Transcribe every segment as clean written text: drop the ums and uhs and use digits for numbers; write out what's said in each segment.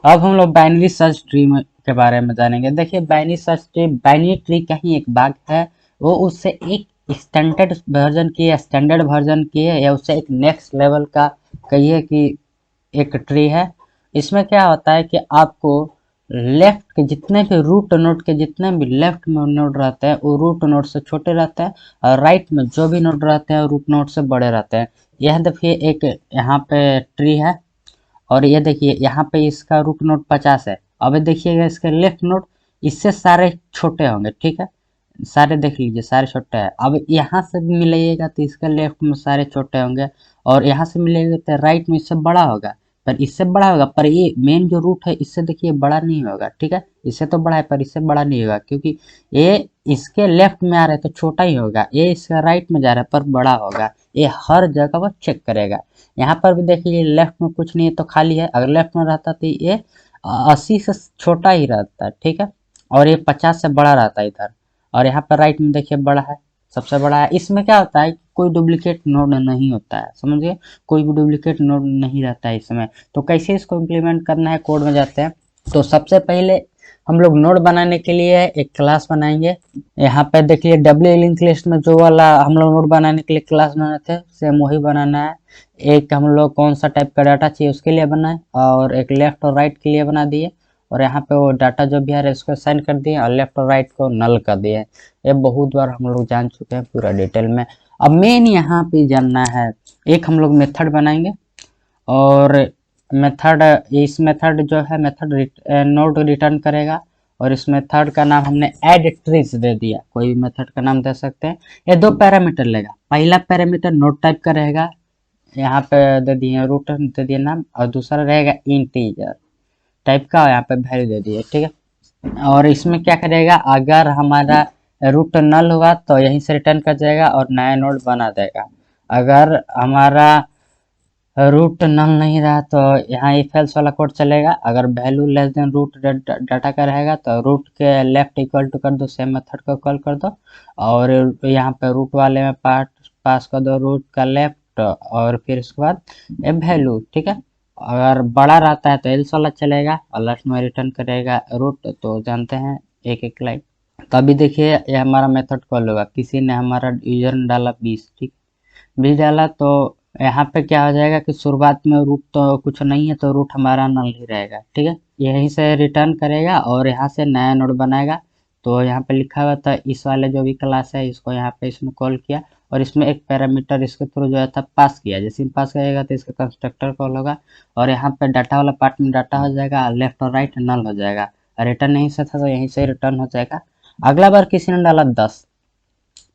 अब हम लोग बाइनरी सर्च ट्री के बारे में जानेंगे। देखिए बाइनरी ट्री का ही एक भाग है। वो उससे एक स्टैंडर्ड वर्जन की है या उससे एक नेक्स्ट लेवल का कहिए कि एक ट्री है। इसमें क्या होता है कि आपको लेफ्ट के जितने भी रूट नोड के जितने भी लेफ्ट में नोड रहते हैं वो रूट नोड से छोटे रहते हैं, और राइट में जो भी नोड रहते हैं रूट नोड से बड़े रहते हैं। यह देखिए एक यहाँ पे ट्री है, और ये देखिए यहाँ पे इसका रूट नोड 50 है। अब देखिएगा इसके लेफ्ट नोड इससे सारे छोटे होंगे, ठीक है। सारे देख लीजिए सारे छोटे हैं। अब यहाँ से भी मिलाइएगा तो इसका लेफ्ट में सारे छोटे होंगे, और यहाँ से मिलाइएगा तो राइट में इससे बड़ा होगा, पर इससे बड़ा होगा, पर ये मेन जो रूट है इससे देखिए बड़ा नहीं होगा, ठीक है। इससे तो बड़ा है पर इससे बड़ा नहीं होगा, क्योंकि ये इसके लेफ्ट में आ रहा है तो छोटा ही होगा, ये इसका राइट में जा रहा है पर बड़ा होगा। ये हर जगह वो चेक करेगा। यहाँ पर भी देखिए लेफ्ट में कुछ नहीं है तो खाली है, अगर लेफ्ट में रहता तो ये 80 से छोटा ही रहता है, ठीक है। और ये 50 से बड़ा रहता है इधर, और यहाँ पर राइट में देखिए बड़ा है, सबसे बड़ा है। इसमें क्या होता है, कोई डुप्लीकेट नोड नहीं होता है, समझिए कोई भी डुप्लीकेट नोड नहीं रहता है इसमें। तो कैसे इसको इम्प्लीमेंट करना है, कोड में जाते हैं। तो सबसे पहले हम लोग नोड बनाने के लिए एक क्लास बनाएंगे। यहाँ पे देखिए डब्ल्यू लिंक लिस्ट में जो वाला हम लोग नोड बनाने के लिए क्लास बनाए थे सेम वही बनाना है। एक हम लोग कौन सा टाइप का डाटा चाहिए उसके लिए बनाए, और एक लेफ्ट और राइट के लिए बना दिए, और यहाँ पे वो डाटा जो भी आ रहा है उसको साइन कर दिए, और लेफ्ट और राइट को नल कर दिए। ये बहुत बार हम लोग जान चुके हैं पूरा डिटेल में। अब मेन यहाँ पे जानना है, एक हम लोग मेथड बनाएंगे, और मेथड इस मेथड जो है मेथड नोड रिटर्न करेगा, और इस मेथड का नाम हमने ऐड ट्रीज दे दिया। कोई भी मेथड का नाम दे सकते हैं। ये दो पैरामीटर लेगा, पहला पैरामीटर नोड टाइप का रहेगा, यहाँ पे दे दिए रूट दे दिए नाम, और दूसरा रहेगा इंटीजर टाइप का, यहाँ पे वैल्यू दे दिए, ठीक है। और इसमें क्या करेगा, अगर हमारा रूट नल हुआ तो यहीं से रिटर्न कर जाएगा और नया नोड बना देगा। अगर हमारा रूट नल नहीं रहा तो यहाँ इफ एल्स वाला कोड चलेगा। अगर value less than root data का रहेगा तो रूट के लेफ्ट इक्वल टू कर दो, सेम मेथड को कॉल कर दो, और यहाँ पे रूट वाले में पार्ट पास कर दो रूट का लेफ्ट, और फिर उसके बाद ए वैल्यू, ठीक है। अगर बड़ा रहता है तो एल्स वाला चलेगा, और लास्ट में रिटर्न करेगा रूट। तो जानते हैं एक एक लाइन। तो अभी देखिए ये हमारा मेथड कॉल होगा, किसी ने हमारा यूजर ने डाला 20, ठीक, 20 डाला, तो यहाँ पे क्या हो जाएगा कि शुरुआत में रूट तो कुछ नहीं है तो रूट हमारा नल ही रहेगा, ठीक है। यहीं से रिटर्न करेगा और यहाँ से नया नोड बनाएगा। तो यहाँ पे लिखा हुआ था इस वाले जो भी क्लास है इसको यहाँ पे इसमें कॉल किया, और इसमें एक पैरामीटर इसके थ्रू जो है था पास किया। जैसे पास करेगा तो इसका कंस्ट्रक्टर कॉल होगा, और यहाँ पे डाटा वाला पार्ट में डाटा हो जाएगा, लेफ्ट और राइट नल हो जाएगा। रिटर्न यहीं से था तो यहीं से रिटर्न हो जाएगा। अगला बार किसी ने डाला 10,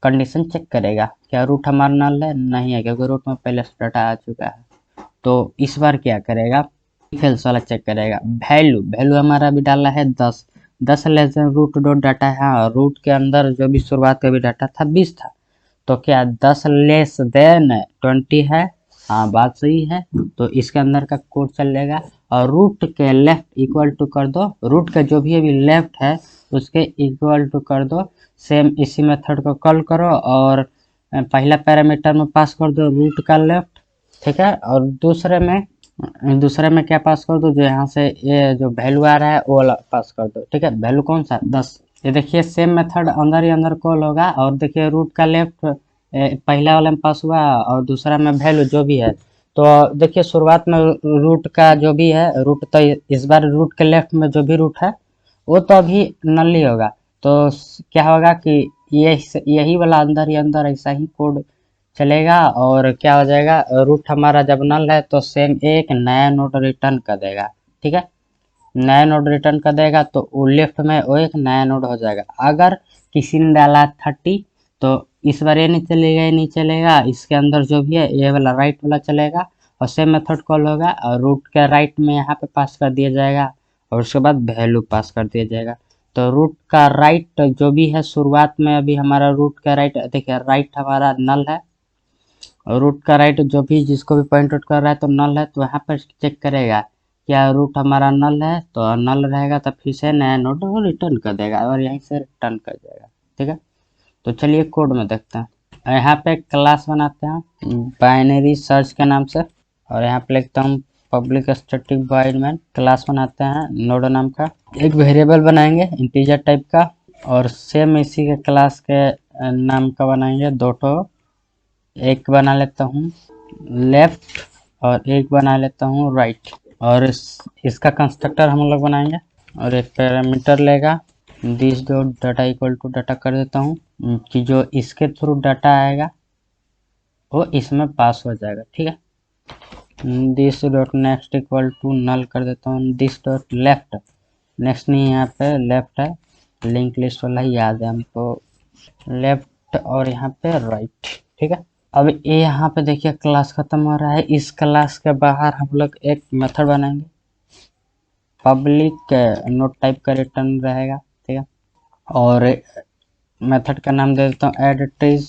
कंडीशन चेक करेगा क्या रूट हमारा नल है, नहीं है, क्योंकि रूट में पहले से डाटा आ चुका है। तो इस बार क्या करेगा, फेल्स वाला चेक करेगा। वैल्यू वैल्यू हमारा भी डाला है 10, 10 less than root dot data है। हाँ, रूट के अंदर जो भी शुरुआत का भी डाटा था 20 था, तो क्या 10 लेस देन 20 है। हाँ, बात सही है। तो इसके अंदर का कोड चलेगा, और रूट के लेफ्ट इक्वल टू कर दो, रूट का जो भी अभी लेफ्ट है उसके इक्वल टू कर दो। सेम इसी मेथड को कॉल करो, और पहला पैरामीटर में पास कर दो रूट का लेफ्ट, ठीक है। और दूसरे में क्या पास कर दो, जो यहाँ से ये जो वैल्यू आ रहा है वो वाला पास कर दो, ठीक है। वैल्यू कौन सा 10। ये देखिए सेम मेथड अंदर ही अंदर कॉल होगा, और देखिए रूट का लेफ्ट पहला वाले में पास हुआ, और दूसरा में वैल्यू जो भी है। तो देखिए शुरुआत में रूट का जो भी है रूट, तो इस बार रूट के लेफ्ट में जो भी रूट है वो तो अभी नल ही होगा। तो क्या होगा कि ये यही वाला अंदर ही अंदर ऐसा ही कोड चलेगा, और क्या हो जाएगा, रूट हमारा जब नल है तो सेम एक नया नोड रिटर्न कर देगा, ठीक है। नया नोड रिटर्न कर देगा तो वो लेफ्ट में वो एक नया नोड हो जाएगा। अगर किसी ने डाला 30 तो इस बार ये नहीं चलेगा, ये नहीं चलेगा, इसके अंदर जो भी है ये वाला राइट वाला चलेगा, और सेम मेथड कॉल होगा, और रूट के राइट में यहाँ पे पास कर दिया जाएगा, और उसके बाद वैल्यू पास कर दिया जाएगा। तो रूट का राइट जो भी है शुरुआत में, अभी हमारा रूट का राइट देखिए, राइट हमारा नल है, और रूट का राइट जो भी जिसको भी पॉइंट आउट कर रहा है तो नल है, तो यहाँ पर चेक करेगा क्या रूट हमारा नल है, तो नल रहेगा तो फिर से नया नोड रिटर्न कर देगा, और यहीं से रिटर्न कर जाएगा, ठीक है। तो चलिए कोड में देखते हैं। यहाँ पे क्लास बनाते हैं बाइनरी सर्च के नाम से, और यहाँ पे लिखता हूँ public static void main class बनाते हैं नोड नाम का, एक वेरिएबल बनाएंगे इंटीजर टाइप का, और सेम इसी के क्लास के नाम का बनाएंगे दो ठो, एक बना लेता हूँ लेफ्ट और एक बना लेता हूँ राइट, और इसका कंस्ट्रक्टर हम लोग बनाएंगे और एक पैरामीटर लेगा this dot data equal to data कर देता हूँ कि जो इसके थ्रू डाटा आएगा वो इसमें पास हो जाएगा, ठीक है। This dot next equal to null कर देता हूँ, दिस डॉट लेफ्ट, नेक्स्ट नहीं यहाँ पे लेफ्ट है, लिंक लिस्ट वाला ही याद है हमको, लेफ्ट और यहाँ पे राइट, ठीक है। अब ये यहाँ पे देखिए क्लास खत्म हो रहा है, इस क्लास के बाहर हम लोग एक मेथड बनाएंगे, पब्लिक नोट टाइप का रिटर्न रहेगा, ठीक है। और मेथड का नाम दे देता हूँ एड ट्रीज,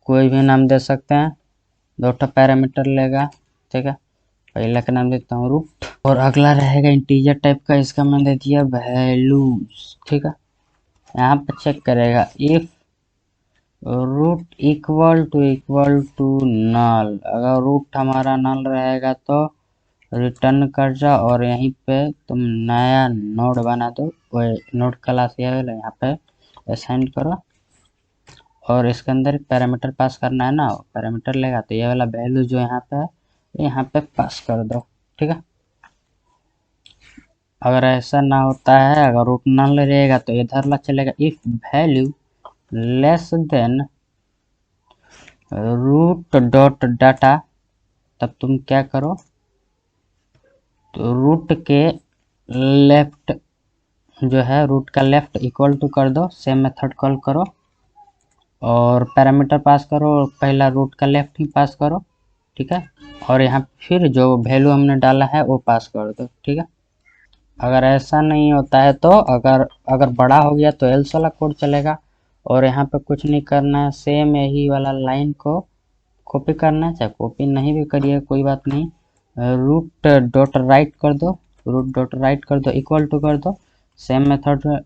कोई भी नाम दे सकते हैं, दो पैरामीटर लेगा, ठीक है। पहला का नाम देता हूँ रूट, और अगला रहेगा इंटीजर टाइप का, इसका मैंने दे दिया वैल्यूज, ठीक है। यहाँ पे चेक करेगा if root equal to null, अगर रूट हमारा नल रहेगा तो रिटर्न कर जाओ और यहीं पे तुम नया नोड बना दो, वो नोड क्लास ये वाला यहाँ पे असाइन करो, और इसके अंदर पैरामीटर पास करना है ना, पैरामीटर लेगा तो ये वाला वैल्यू जो यहाँ पे है यहाँ पे पास कर दो, ठीक है। अगर ऐसा ना होता है, अगर रूट नल रहेगा तो इधर ला चलेगा if value less than root dot data, तब तुम क्या करो, तो रूट के लेफ्ट जो है रूट का लेफ्ट इक्वल टू कर दो, सेम मेथड कॉल करो और पैरामीटर पास करो, पहला रूट का लेफ्ट ही पास करो, ठीक है। और यहाँ फिर जो वैल्यू हमने डाला है वो पास कर दो, ठीक है। अगर ऐसा नहीं होता है तो अगर बड़ा हो गया तो एल्स वाला कोड चलेगा, और यहाँ पे कुछ नहीं करना है, सेम यही वाला लाइन को कॉपी करना है, चाहे कॉपी नहीं भी करिए कोई बात नहीं, रूट डॉट राइट कर दो, रूट डॉट राइट कर दो इक्वल टू कर दो, सेम मेथड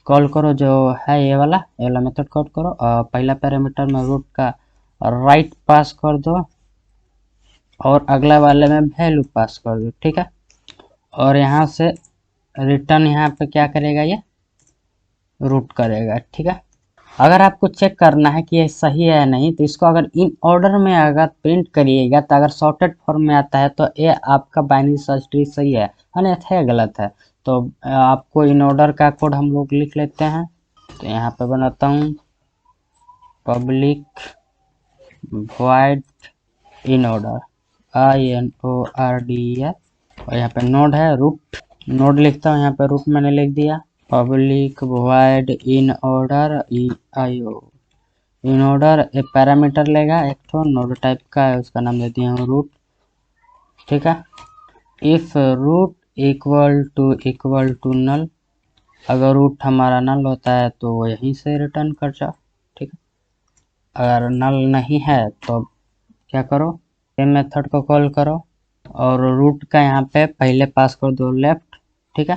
कॉल करो जो है ये वाला मेथड कॉल करो, और पहला पैरामीटर में रूट का राइट पास कर दो और अगला वाले में वैल्यू पास कर दो, ठीक है। और यहाँ से रिटर्न यहाँ पे क्या करेगा, ये रूट करेगा, ठीक है। अगर आपको चेक करना है कि ये सही है या नहीं, तो इसको अगर इन ऑर्डर में अगर प्रिंट करिएगा तो अगर सॉर्टेड फॉर्म में आता है तो ये आपका बाइनरी सर्च ट्री सही है, अन्यथा है गलत है। तो आपको इन ऑर्डर का कोड हम लोग लिख लेते हैं, तो यहाँ पे बनाता हूँ public void in order INORDER, और यहाँ पे नोड है रूट, नोड लिखता हूँ, यहाँ पे रूट मैंने लिख दिया, public void in order EIO, in order एक पैरामीटर लेगा एक तो नोड टाइप का है, उसका नाम दे दिया हूँ रूट, ठीक है। If root equal to null, अगर रूट हमारा नल होता है तो वो यहीं से रिटर्न कर जाओ, ठीक है। अगर नल नहीं है तो क्या करो, सेम मेथड को कॉल करो और रूट का यहाँ पे पहले पास कर दो लेफ्ट, ठीक है।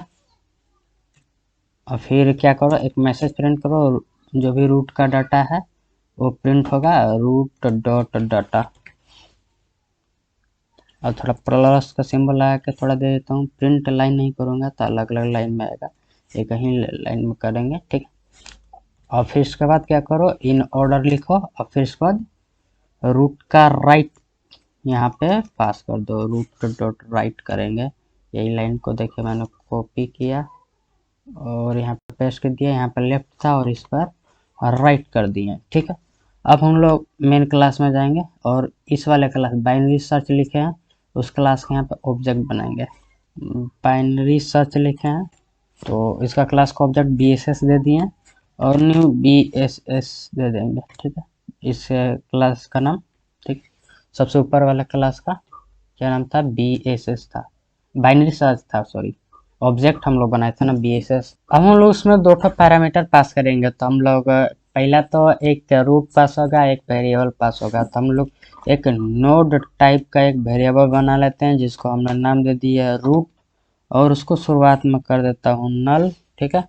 और फिर क्या करो, एक मैसेज प्रिंट करो, जो भी रूट का डाटा है वो प्रिंट होगा रूट डॉट डाटा, और थोड़ा प्लस का सिंबल लगा के थोड़ा दे देता हूँ, प्रिंट लाइन नहीं करूँगा तो अलग अलग लाइन में आएगा, एक ही लाइन में करेंगे, ठीक। और फिर इसके बाद क्या करो, इन ऑर्डर लिखो और फिर इसके बाद रूट का राइट यहाँ पे पास कर दो, रूट डॉट राइट करेंगे, यही लाइन को देखिए मैंने कॉपी किया और यहाँ पे पेस्ट कर दिया, यहाँ पे लेफ्ट था और इस पर राइट कर दिए, ठीक है। अब हम लोग मेन क्लास में जाएंगे और इस वाले क्लास बाइनरी सर्च लिखे हैं उस क्लास के यहाँ पे ऑब्जेक्ट बनाएंगे, बाइनरी सर्च लिखे हैं तो इसका क्लास को ऑब्जेक्ट BSS दे दिए और न्यू BSS दे देंगे, ठीक है। इस क्लास का नाम, ठीक, सबसे ऊपर वाला क्लास का क्या नाम था, BSS था, बाइनरी सर्च था, सॉरी, ऑब्जेक्ट हम लोग बनाए थे ना BSS। अब हम लोग उसमें दो पैरामीटर पास करेंगे, तो हम लोग पहला तो एक रूट पास होगा, एक वेरिएबल पास होगा, तो हम लोग एक नोड टाइप का एक वेरिएबल बना लेते हैं जिसको हमने नाम दे दिया है रूट, और उसको शुरुआत में कर देता हूँ नल, ठीक है।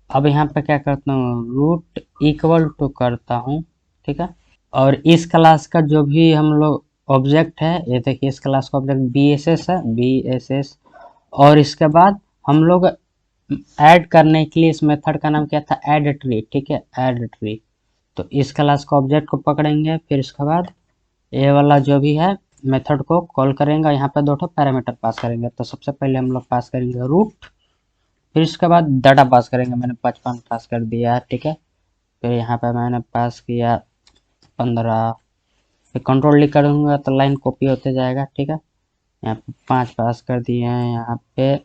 अब यहाँ पे क्या करता हूँ, रूट इक्वल टू करता हूँ, ठीक है। और इस क्लास का जो भी हम लोग ऑब्जेक्ट है, ये देखिए इस क्लास का ऑब्जेक्ट BSS है, BSS। और इसके बाद हम लोग ऐड करने के लिए इस मेथड का नाम क्या था, ऐड ट्री, ठीक है, ऐड ट्री। तो इस क्लास का ऑब्जेक्ट को पकड़ेंगे, फिर इसके बाद ये वाला जो भी है मेथड को कॉल करेंगे, यहाँ पे दो पैरामीटर पास करेंगे। तो सबसे पहले हम लोग पास करेंगे रूट, फिर इसके बाद डाटा पास करेंगे, मैंने 55 पास कर दिया है, ठीक है। फिर यहाँ पे मैंने पास किया 15, फिर कंट्रोल डी करूँगा तो लाइन कॉपी होते जाएगा, ठीक है। यहाँ पे 5 पास कर दिए हैं, यहाँ पे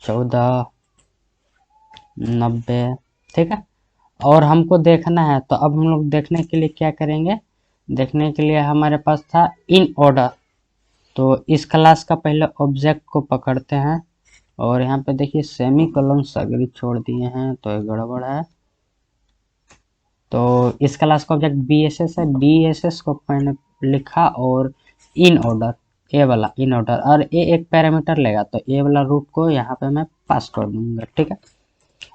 14, 90, ठीक है। और हमको देखना है, तो अब हम लोग देखने के लिए क्या करेंगे, देखने के लिए हमारे पास था इन ऑर्डर। तो इस क्लास का पहले ऑब्जेक्ट को पकड़ते हैं, और यहाँ पे देखिए सेमी कोलन सगरी छोड़ दिए हैं, तो ये गड़बड़ है। तो इस क्लास का ऑब्जेक्ट BSS है, BSS को मैंने लिखा और इन ऑर्डर, ए वाला इन ऑर्डर, और ए एक पैरामीटर लेगा, तो ए वाला रूट को यहाँ पे मैं पास कर दूंगा, ठीक है।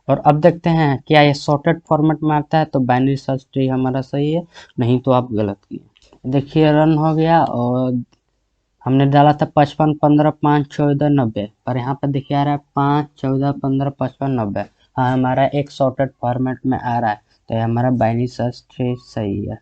और अब देखते हैं क्या ये सॉर्टेड फॉर्मेट में आता है, तो बाइनरी सर्च ट्री हमारा सही है, नहीं तो आप गलत किए। देखिए रन हो गया, और हमने डाला था 55, 15, 5, 14, 90, पर यहाँ पे देखिए आ रहा है 5, 14, 15, 55, 90। हाँ, हमारा एक सॉर्टेड फॉर्मेट में आ रहा है, तो ये हमारा बाइनरी सर्च ट्री सही है।